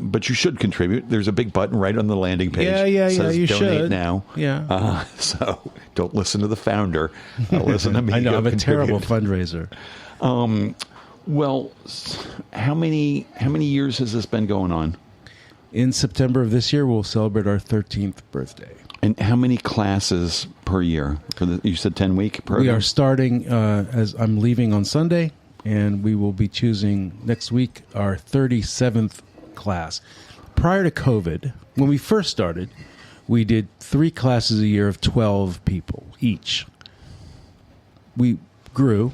but you should contribute. There's a big button right on the landing page. It says you donate should. Now. So don't listen to the founder. Listen to me. I know, I'm a terrible fundraiser. Well, how many years has this been going on? In September of this year, we'll celebrate our 13th birthday. And how many classes per year? You said 10-week program? We are starting, as I'm leaving on Sunday, and we will be choosing next week our 37th class. Prior to COVID, when we first started, we did 3 classes a year of 12 people each. We grew,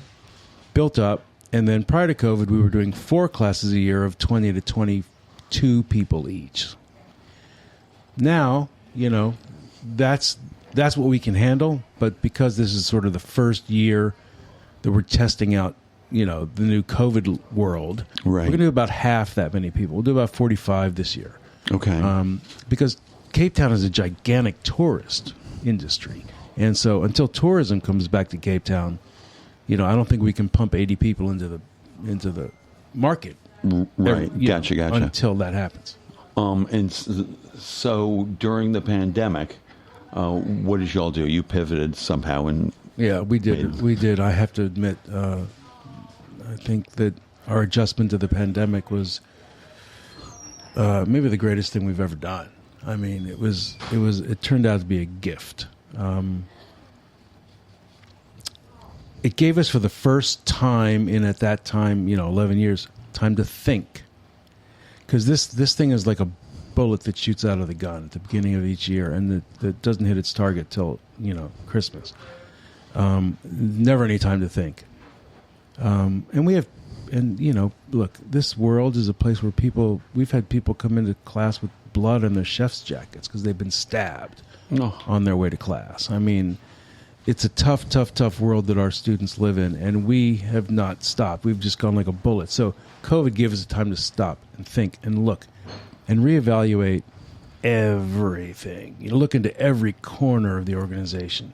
built up, and then prior to COVID, we were doing 4 classes a year of 20 to 22 people each. Now, that's what we can handle, but because this is sort of the first year that we're testing out, the new COVID world, we're going to do about half that many people. We'll do about 45 this year. Okay. Because Cape Town is a gigantic tourist industry. And so until tourism comes back to Cape Town, I don't think we can pump 80 people into the market. Right. Gotcha. Until that happens. And so during the pandemic, what did y'all do? You pivoted somehow and we did. We did. I have to admit, I think that our adjustment to the pandemic was maybe the greatest thing we've ever done. I mean, it turned out to be a gift. It gave us, for the first time at that time, 11 years, time to think. Because this thing is like a bullet that shoots out of the gun at the beginning of each year, and that doesn't hit its target till Christmas. Never any time to think. Look, this world is a place where we've had people come into class with blood on their chef's jackets because they've been stabbed on their way to class. I mean, it's a tough world that our students live in, and we have not stopped. We've just gone like a bullet. So COVID gave us a time to stop and think and look and reevaluate everything. Look into every corner of the organization.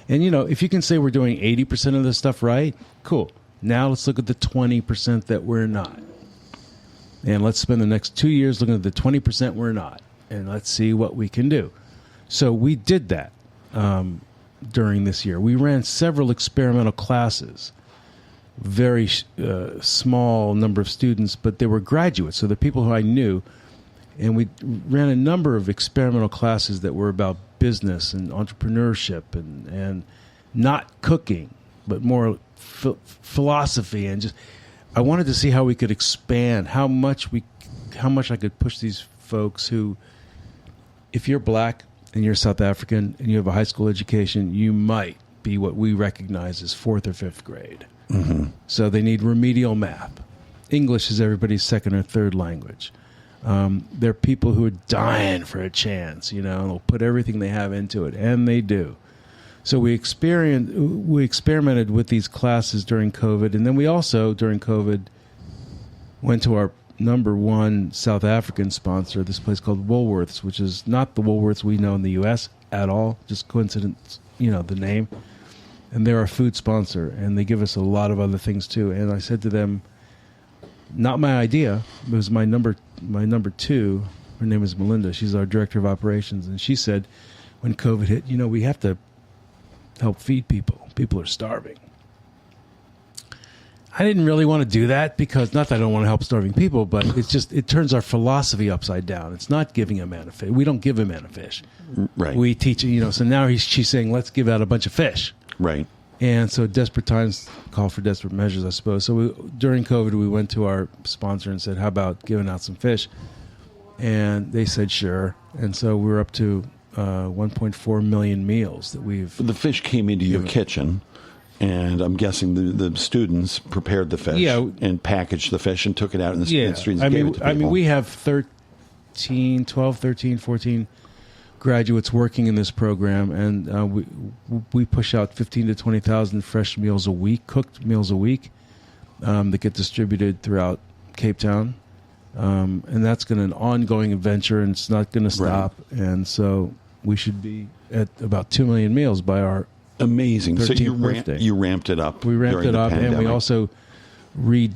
And, if you can say we're doing 80% of this stuff right, cool. Now let's look at the 20% that we're not. And let's spend the next 2 years looking at the 20% we're not. And let's see what we can do. So we did that during this year. We ran several experimental classes. Very small number of students, but they were graduates. So the people who I knew. And we ran a number of experimental classes that were about business and entrepreneurship and not cooking, but more philosophy, and just I wanted to see how we could expand, how much I could push these folks who, if you're black and you're South African and you have a high school education, you might be what we recognize as 4th or 5th grade. Mm-hmm. So they need remedial math. English is everybody's second or third language. They're people who are dying for a chance, they'll put everything they have into it, and they do. So we experimented with these classes during COVID, and then we also, during COVID, went to our number one South African sponsor, this place called Woolworths, which is not the Woolworths we know in the U.S. at all, just coincidence, the name. And they're our food sponsor, and they give us a lot of other things too. And I said to them, not my idea, it was my number 2, her name is Melinda, she's our director of operations, and she said, when COVID hit, we have to help feed people. People are starving. I didn't really want to do that because, not that I don't want to help starving people, but it turns our philosophy upside down. It's not giving a man a fish. We don't give a man a fish. Right. We teach, so now she's saying, let's give out a bunch of fish. Right. And so desperate times call for desperate measures, I suppose. So during COVID, we went to our sponsor and said, how about giving out some fish? And they said, sure. And so we're up to 1.4 million meals that we've... The fish came into your kitchen, and I'm guessing the students prepared the fish and packaged the fish and took it out in the streets and gave it to people. I mean, we have 12, 13, 14... graduates working in this program, and we push out 15 to 20,000 fresh meals a week, cooked meals a week, that get distributed throughout Cape Town, and that's going to an ongoing adventure, and it's not going to stop. Right. And so we should be at about 2 million meals by our amazing. So you birthday. You ramped it up. We ramped it up, and we also redid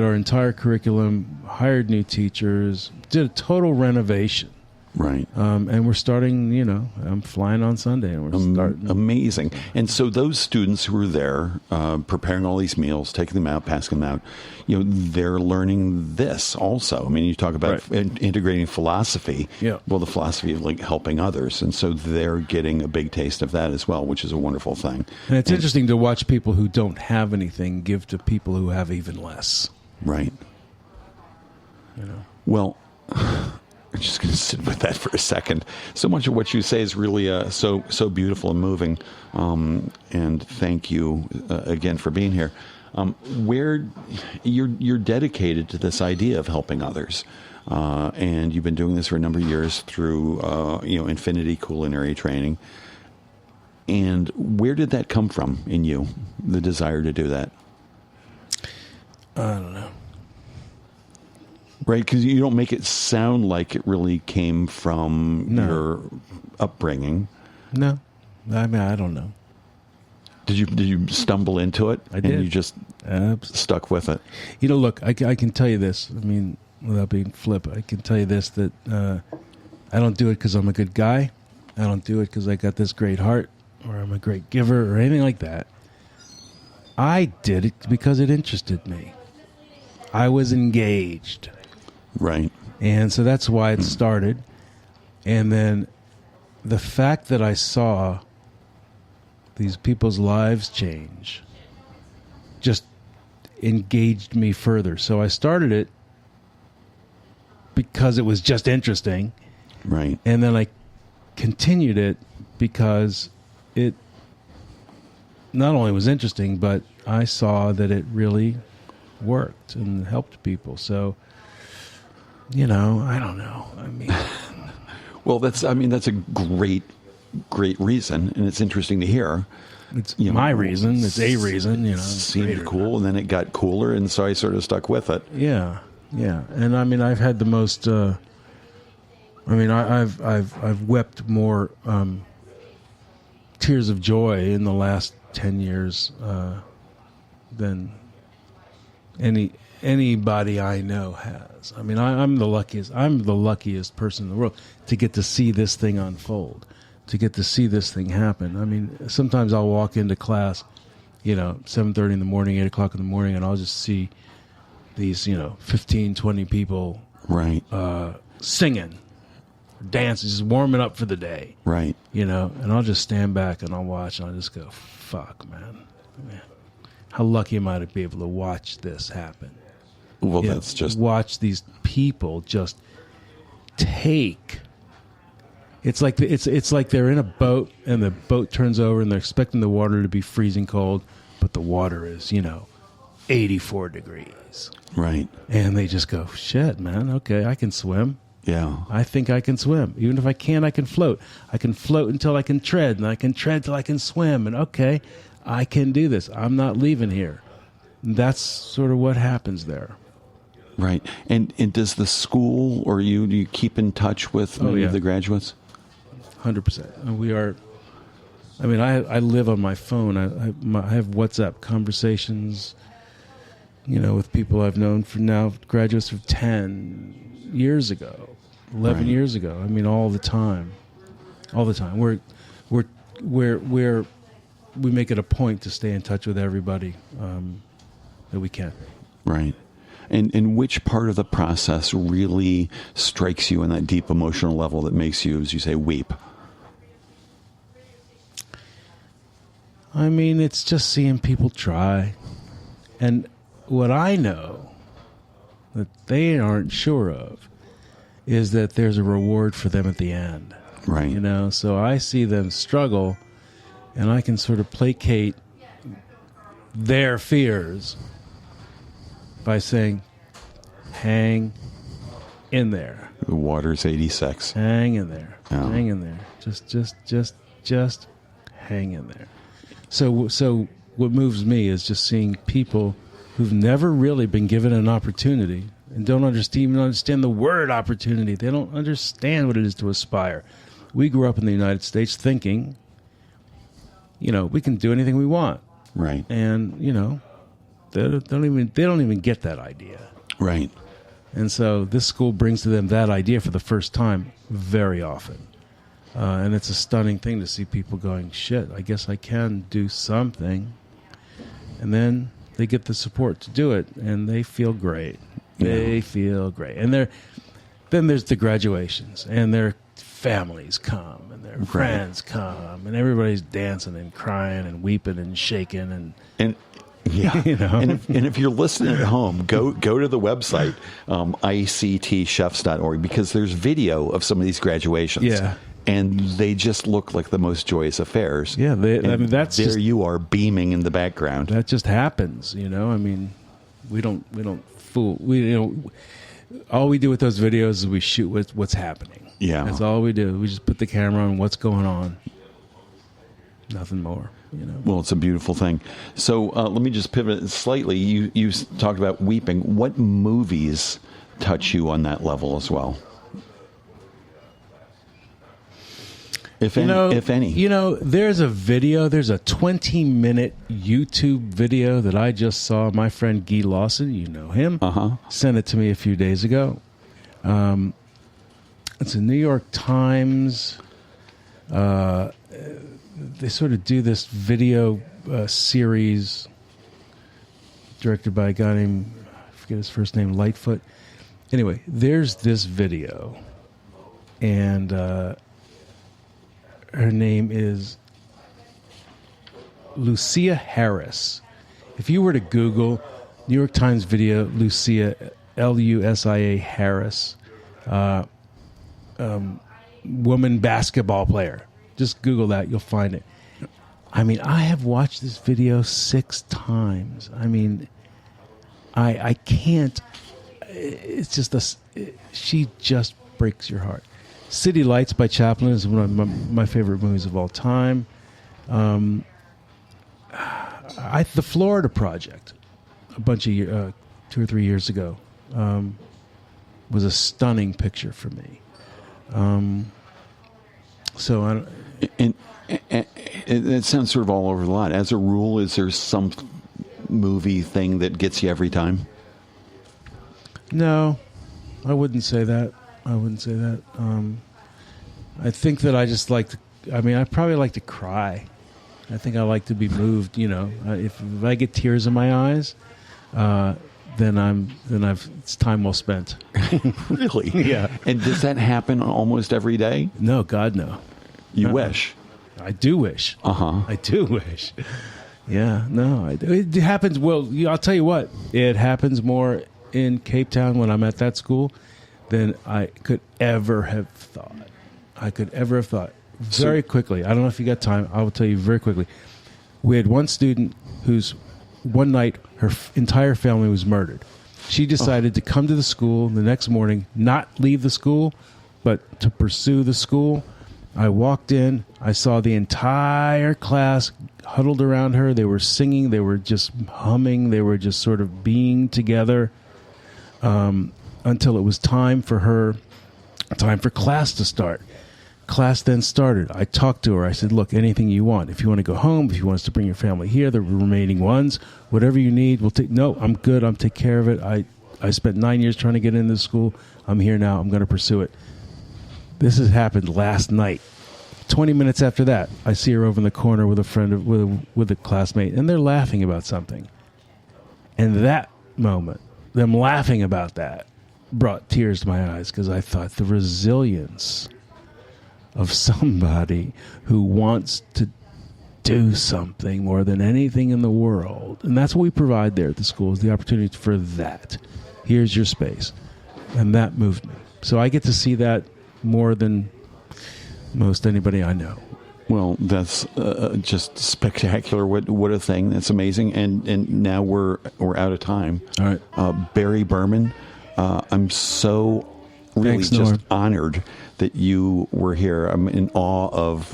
our entire curriculum, hired new teachers, did a total renovation. Right. And we're starting, I'm flying on Sunday, and we're starting. Amazing. And so those students who are there, preparing all these meals, taking them out, passing them out, they're learning this also. I mean, you talk about integrating philosophy. Yeah. Well, the philosophy of like helping others. And so they're getting a big taste of that as well, which is a wonderful thing. And it's interesting to watch people who don't have anything give to people who have even less. Right. Well, I'm just going to sit with that for a second. So much of what you say is really so beautiful and moving. And thank you again for being here. Where you're dedicated to this idea of helping others, and you've been doing this for a number of years through Infinity Culinary Training. And where did that come from in you? The desire to do that? I don't know. Right, because you don't make it sound like it really came from your upbringing. No, I mean, I don't know. Did you stumble into it? I did. And you just stuck with it? Look, I can tell you this. I mean, without being flip, I can tell you this, that I don't do it because I'm a good guy. I don't do it because I got this great heart, or I'm a great giver, or anything like that. I did it because it interested me. I was engaged. Right. And so that's why it started. And then the fact that I saw these people's lives change just engaged me further. So I started it because it was just interesting. Right. And then I continued it because it not only was interesting, but I saw that it really worked and helped people. So, I don't know. I mean, well, that's a great reason, and it's interesting to hear. It's my reason. It's a reason. It seemed cool, and then it got cooler, and so I sort of stuck with it. Yeah. And I mean, I've had the most. I've wept more tears of joy in the last 10 years than anybody I know has. I mean, I'm the luckiest person in the world to get to see this thing unfold, to get to see this thing happen. I mean, sometimes I'll walk into class, 7:30 in the morning, 8 o'clock in the morning, and I'll just see these, 15, 20 people right, singing, dancing, just warming up for the day. Right. And I'll just stand back and I'll watch, and I'll just go, fuck, man. How lucky am I to be able to watch this happen? Well, that's just... Watch these people just take... It's like they're in a boat, and the boat turns over, and they're expecting the water to be freezing cold, but the water is, 84 degrees. Right. And they just go, shit, man, okay, I can swim. Yeah. I think I can swim. Even if I can't, I can float. I can float until I can tread, and I can tread till I can swim, and okay... I can do this. I'm not leaving here. That's sort of what happens there. Right. And does the school or do you keep in touch with many of the graduates? 100%. We are. I mean, I live on my phone. I have WhatsApp conversations, with people I've known for now, graduates of 10 years ago, 11 years ago. I mean, all the time. All the time. We make it a point to stay in touch with everybody that we can. Right. And which part of the process really strikes you on that deep emotional level that makes you, as you say, weep? I mean, it's just seeing people try. And what I know that they aren't sure of is that there's a reward for them at the end. Right. So I see them struggle, and I can sort of placate their fears by saying, hang in there. The water's 86. Hang in there. Oh. Hang in there. Just hang in there. So what moves me is just seeing people who've never really been given an opportunity and don't even understand the word opportunity. They don't understand what it is to aspire. We grew up in the United States thinking, we can do anything we want. Right. And, they don't even get that idea. Right. And so this school brings to them that idea for the first time very often. And it's a stunning thing to see people going, shit, I guess I can do something. And then they get the support to do it, and they feel great. They feel great. And then there's the graduations, and their families come, and their friends come, and everybody's dancing and crying and weeping and shaking. And yeah. And if you're listening at home, go to the website, ictchefs.org, because there's video of some of these graduations. Yeah. And they just look like the most joyous affairs. Yeah, that's there just, you are beaming in the background. That just happens, I mean, we don't fool. All we do with those videos is we shoot what's happening. Yeah, that's all we do. We just put the camera on what's going on. Nothing more. Well, it's a beautiful thing. So let me just pivot slightly. You talked about weeping. What movies touch you on that level as well? If any. There's a 20-minute YouTube video that I just saw. My friend Guy Lawson, you know him, sent it to me a few days ago. It's a New York Times. They sort of do this video series directed by a guy named, I forget his first name, Lightfoot. Anyway, there's this video, and her name is Lucia Harris. If you were to Google New York Times video, Lucia, Lusia Harris, woman basketball player. Just Google that. You'll find it. I mean, I have watched this video 6 times. I mean, I can't. It's just she just breaks your heart. City Lights by Chaplin is one of my favorite movies of all time. The Florida Project, a bunch of 2 or 3 years ago, was a stunning picture for me. So it sounds sort of all over the lot. As a rule, is there some movie thing that gets you every time? No, I wouldn't say that. I think that I just like to. I probably like to cry. I think I like to be moved. If I get tears in my eyes, then it's time well spent. Really? Yeah. And does that happen almost every day? No, God, no. You wish. I do wish. I do wish. Yeah, no, it happens. Well, I'll tell you what. It happens more in Cape Town when I'm at that school than I could ever have thought. Very quickly. I don't know if you got time. I will tell you very quickly. We had one student whose one night her entire family was murdered. She decided to come to the school the next morning, not leave the school, but to pursue the school. I walked in. I saw the entire class huddled around her. They were singing. They were just humming. They were just sort of being together until it was time for class to start. Class then started. I talked to her. I said, look, anything you want. If you want to go home, if you want us to bring your family here, the remaining ones, whatever you need, we'll take. No, I'm good. I'm take care of it. I spent 9 years trying to get into this school. I'm here now. I'm going to pursue it. This has happened last night. 20 minutes after that, I see her over in the corner with a friend, with a classmate, and they're laughing about something. And that moment, them laughing about that, brought tears to my eyes because I thought the resilience of somebody who wants to do something more than anything in the world. And that's what we provide there at the school, is the opportunity for that. Here's your space. And that moved me. So I get to see that more than most anybody I know. Well, that's just spectacular. What a thing. That's amazing. And now we're out of time. All right. Barry Berman, I'm so really Thanks, just Norm. honored that you were here. I'm in awe of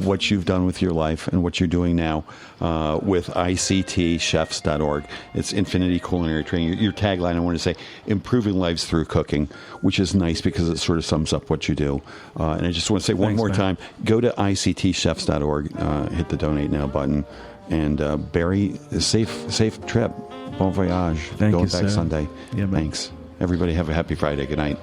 what you've done with your life and what you're doing now with ICTchefs.org. It's Infinity Culinary Training. Your tagline, I want to say, improving lives through cooking, which is nice because it sort of sums up what you do. And I just want to say one more time, go to ICTchefs.org, hit the donate now button, and Barry, safe trip. Bon voyage. Thank Going you, back sir. Sunday. Yeah, man. Thanks. Everybody have a happy Friday. Good night.